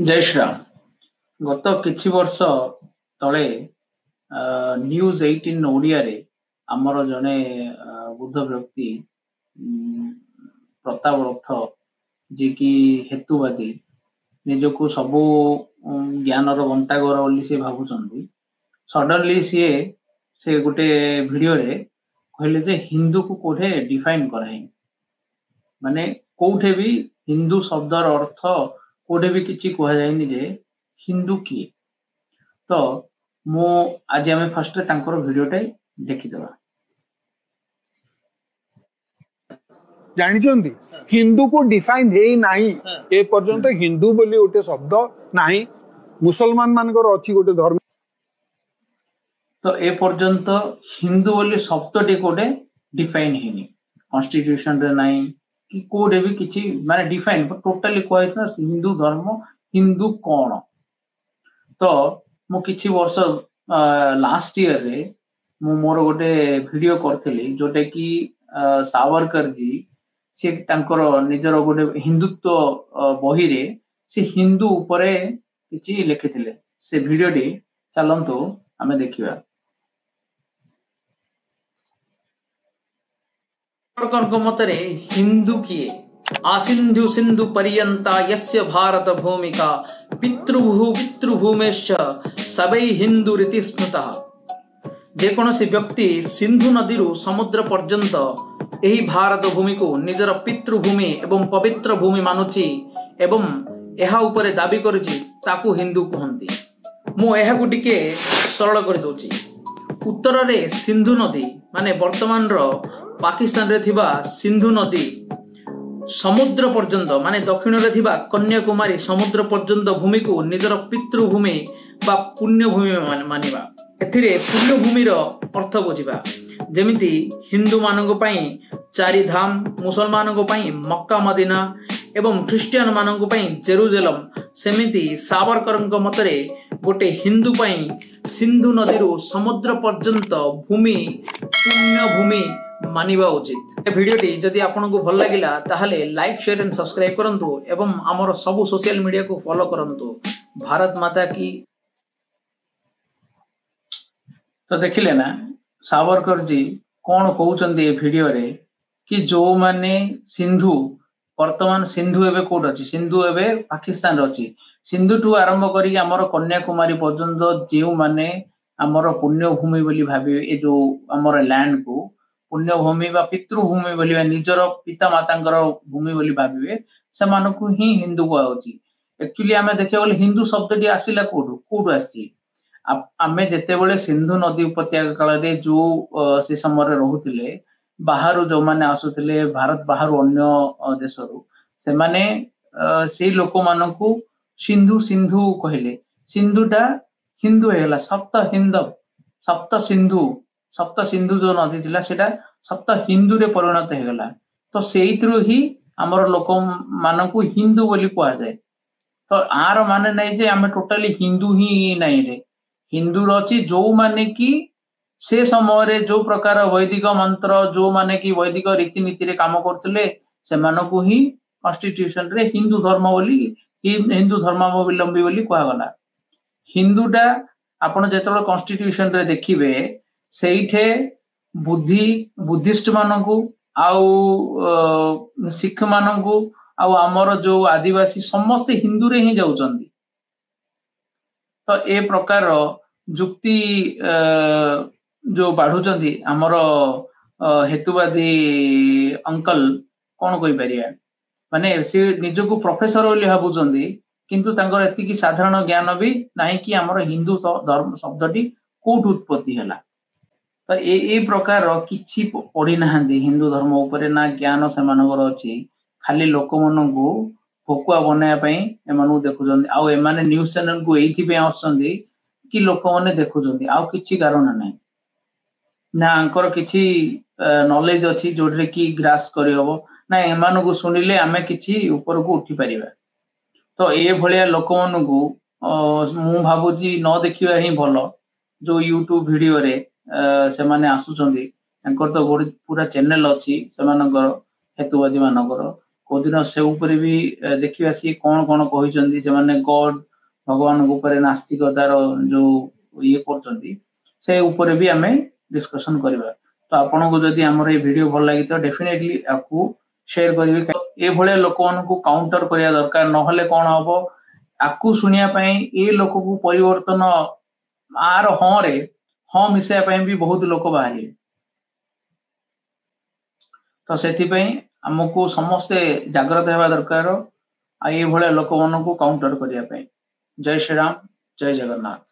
जय श्रीराम। गत किछि वर्ष तले न्यूज 18 ओडिया रे आमर जने बुद्ध व्यक्ति प्रताप रथ जी की हेतुवादी निजको सबू ज्ञानर गंतागर बोली से भावुचंदी। सडनली से गोटे वीडियो रे कहले जे हिंदू को कोठे डिफाइन कराई माने कोठे भी हिंदू शब्दर अर्थ कोठे भी किछि कहा जायनि जे हिंदू किए। तो मो आज आमे फर्स्ट रे तांकर वीडियो टाइ देखि देबा। जानिचंदी हिंदू को डिफाइन हे नाही ए पर्यंत हिंदू बोली ओटे शब्द नाही। मुसलमान मानकर अछि गोटे धर्म तो ए पर्यंत हिंदू बोली शब्द टे कोटे डिफाइन हेनी कॉन्स्टिट्यूशन रे नाही कि कोडे भी किछि माने डिफाइन टोटली कहैतना हिंदू धर्म हिंदू कोन। तो मु किछि वर्ष लास्ट ईयर रे मु मोर गोटे वीडियो करथली जोटे कि सावरकर जी से तांकर निजर गोटे हिंदुत्व बही रे से हिंदू उपरे किछि लिखिथिले। से वीडियो टी चलंतु आमे देखिबा। मतरे हिंदू किए आसिंधु सिंधु पर्यंता यस्य भारत भूमिका पितृभूमेश्च सबै हिंदू रीति स्मृतः। जेकोसी व्यक्ति सिंधु नदी समुद्र पर्यंत एही भारत भूमि को निजर पितृभूमि एवं पवित्र भूमि मानुची एवं एहा उपरे दाबी करुची ताकू हिंदू कहंती। मु एहाकु टिके सरल कर दोची। उत्तर रे सिंधु नदी माने वर्तमान रो पाकिस्तान रे थिबा सिंधु नदी समुद्र पर्यंत माने दक्षिण रे थिबा कन्याकुमारी समुद्र पर्यंत भूमि को निजर पितृभूमि बा पुण्य भूमि मानिबा। एथिरे पुण्य भूमि रो अर्थ बुझिबा। जेमिति हिंदू मानक पई चारि धाम, मुसलमान को पई मक्का मदीना एवं ख्रिस्टियन मानक पई जेरूजेलम, सेमिति सावरकरଙ୍କ मतरे गोटे हिंदू पई सिंधु नदी समुद्र पर्यंत भूमि पुण्य भूमि मानिबा उचित। ए वीडियो टी जदि आपनको भल लागिला ताहले लाइक शेयर एंड सब्सक्राइब करंतु एवं हमर सब सोशल मीडिया को फॉलो करंतु। भारत माता की। तो देखिले ना सावरकर जी कौन कहउचंदी ए वीडियो रे कि जो माने सिंधु वर्तमान सिंधु एबे कोड अछि सिंधु एबे पाकिस्तान रो अछि। सिंधु टू आरंभ करी हमर कन्याकुमारी पर्यंत जेउ माने हमर पुण्य भूमि बोली भाबे ए जो हमर लैंड को पुण्य भूमि बा पितृभूमि बोली निजर पिता मातांकर भूमि बोली भाबिबे से मानकु ही हिंदू कहउची। एक्चुअली आमे देखिया बोले हिंदू शब्दटी आसीला कोड आसी आमे जेते बेले सिंधु नदी उपत्यका काल रे जो से समय रे रहुतिले बाहर जो माने आसुतिले भारत बाहर अन्य देशरु से माने से लोक मानकु सिंधु सिंधु कहले सिंधुटा हिंदू हेला सप्त सिंधु जो नदी थिला सेटा सप्त हिंदू रे परिणत हे गला। तो सेइत्रु ही हमर लोक मानकु हिंदू बोली कहा जाय। तो आर माने नै जे हम टोटली हिंदू ही नै रे हिंदू रची जो माने कि से समय रे जो प्रकार वैदिक मंत्र जो माने कि वैदिक रीतिनीति रे काम करथले से मानकु ही कॉन्स्टिट्यूशन रे हिंदू धर्म बोली हिंदू धर्मावलंबी बोली कहा गला। हिंदूटा आपण जेतबे कॉन्स्टिट्यूशन रे देखिबे सेइठे बुद्धिस्ट मानकु आउ सिख मानकु आउ हमर जो आदिवासी समस्त हिंदू रे ही जाउचंदी। तो ए प्रकार जुक्ति जो बाढुचंदी हमर हेतुवादी अंकल कोन कहि परिया माने से निजको प्रोफेसर बोली भाबुचंदी किंतु तांकर एति की साधारण ज्ञान भी नाही कि हमर हिंदू धर्म शब्दटी कोठ उत्पत्ति हला। तो ए प्रकार किछि पढ़ी नाहंदी हिंदू धर्म ऊपर ना ज्ञान से मानकर अछि खाली लोक मनकु फोकुआ बनाया पई एमानु देखुचंदी आ एमाने न्यूज़ चैनल को एथि पे आसंदी कि लोक माने देखुचंदी आ किछि कारण नाही ना अंकर किछि नॉलेज अछि जोडरे कि ग्रास करि हबो ना एमानु सुनिले आमे किछि ऊपर को उठी परिबा। तो ए भलिया लोक मनकु मु भाबुजी न देखिबा ही भलो। जो यूट्यूब वीडियो रे से माने आसुचंदी अंकर तो पूरा चैनल अछि से मानकर हेतुवादी मानकर कोदिन से ऊपर भी देखिए सी कौन कौन कहते से गॉड भगवान ऊपर नास्तिकतार जो ये करछंती से ऊपर भी आमे डिस्कशन करबा। तो आपन को जदि हमर ए वीडियो भल लागि तो डेफिनेटली आपको शेयर करिवे। ए भले लोकन को काउंटर करिया दरकार नहले कोन हबो आकु सुनिया पई ए लोक को परिवर्तन आर हां रे हां मिसेया पई भी बहुत लोक बाहरी। तो सेथि पई हमको समस्त जागृत हेबा दरकार आ ए भले लोक मन को काउंटर करिया पई। जय श्री राम, जय जगन्नाथ।